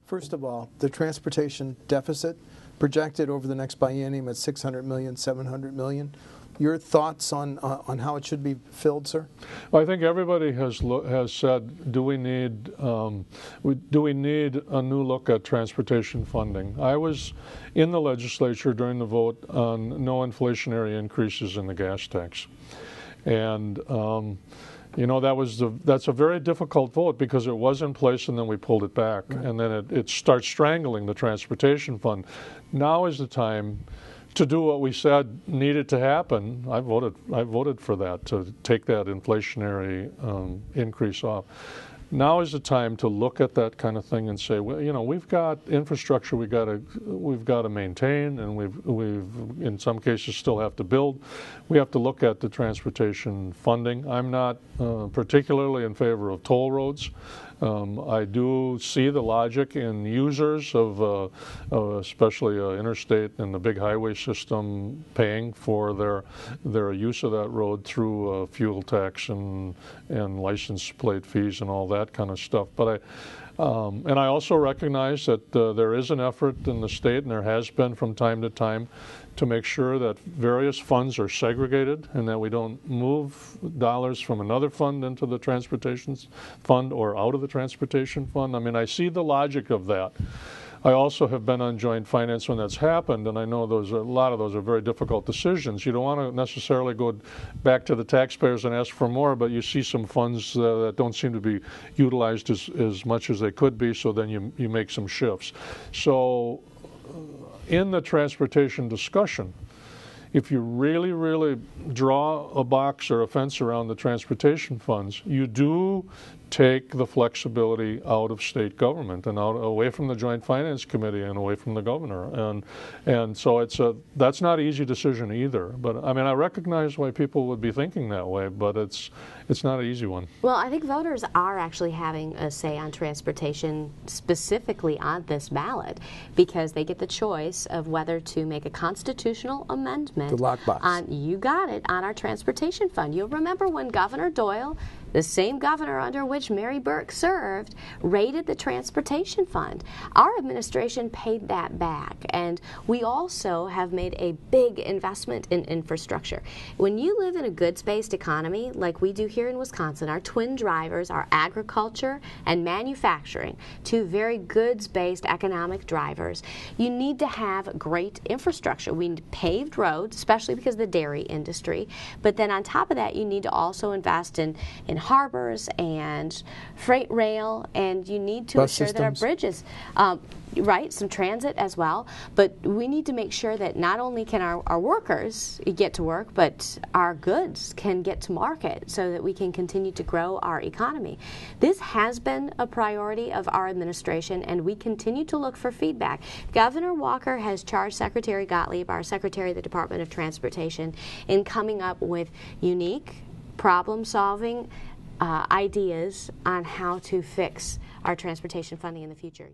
First of all, the transportation deficit projected over the next biennium at $600 million, $700 million. Your thoughts on how it should be filled, sir? Well, I think everybody has said, do we need a new look at transportation funding? I was in the legislature during the vote on no inflationary increases in the gas tax, and you know, that's a very difficult vote because it was in place and then we pulled it back, right. And then it starts strangling the transportation fund. Now is the time to do what we said needed to happen. I voted for that, to take that inflationary increase off. Now is the time to look at that kind of thing and say, well, you know, we've got infrastructure we've got to maintain, and we've in some cases still have to build. We have to look at the transportation funding. I'm not particularly in favor of toll roads. I do see the logic in users of especially interstate and the big highway system paying for their use of that road through fuel tax and license plate fees and all that kind of stuff. But and I also recognize that there is an effort in the state, and there has been from time to time, to make sure that various funds are segregated and that we don't move dollars from another fund into the transportation fund or out of the transportation fund. I mean, I see the logic of that. I also have been on joint finance when that's happened, and I know a lot of those are very difficult decisions. You don't want to necessarily go back to the taxpayers and ask for more, but you see some funds that don't seem to be utilized as much as they could be, so then you make some shifts. So in the transportation discussion, if you really, really draw a box or a fence around the transportation funds, you do take the flexibility out of state government and away from the Joint Finance Committee and away from the governor. And so that's not an easy decision either. But I mean, I recognize why people would be thinking that way, but it's not an easy one. Well, I think voters are actually having a say on transportation specifically on this ballot, because they get the choice of whether to make a constitutional amendment the lockbox on, you got it, on our transportation fund. You'll remember when Governor Doyle, the same governor under which Mary Burke served, raided the transportation fund. Our administration paid that back, and we also have made a big investment in infrastructure. When you live in a goods-based economy like we do here in Wisconsin, our twin drivers are agriculture and manufacturing, two very goods-based economic drivers. You need to have great infrastructure. We need paved roads, especially because of the dairy industry, but then on top of that, you need to also invest in harbors and freight rail, and you need to ensure that our bridges, right, some transit as well, but we need to make sure that not only can our workers get to work, but our goods can get to market so that we can continue to grow our economy. This has been a priority of our administration, and we continue to look for feedback. Governor Walker has charged Secretary Gottlieb, our Secretary of the Department of Transportation, in coming up with unique problem-solving ideas on how to fix our transportation funding in the future.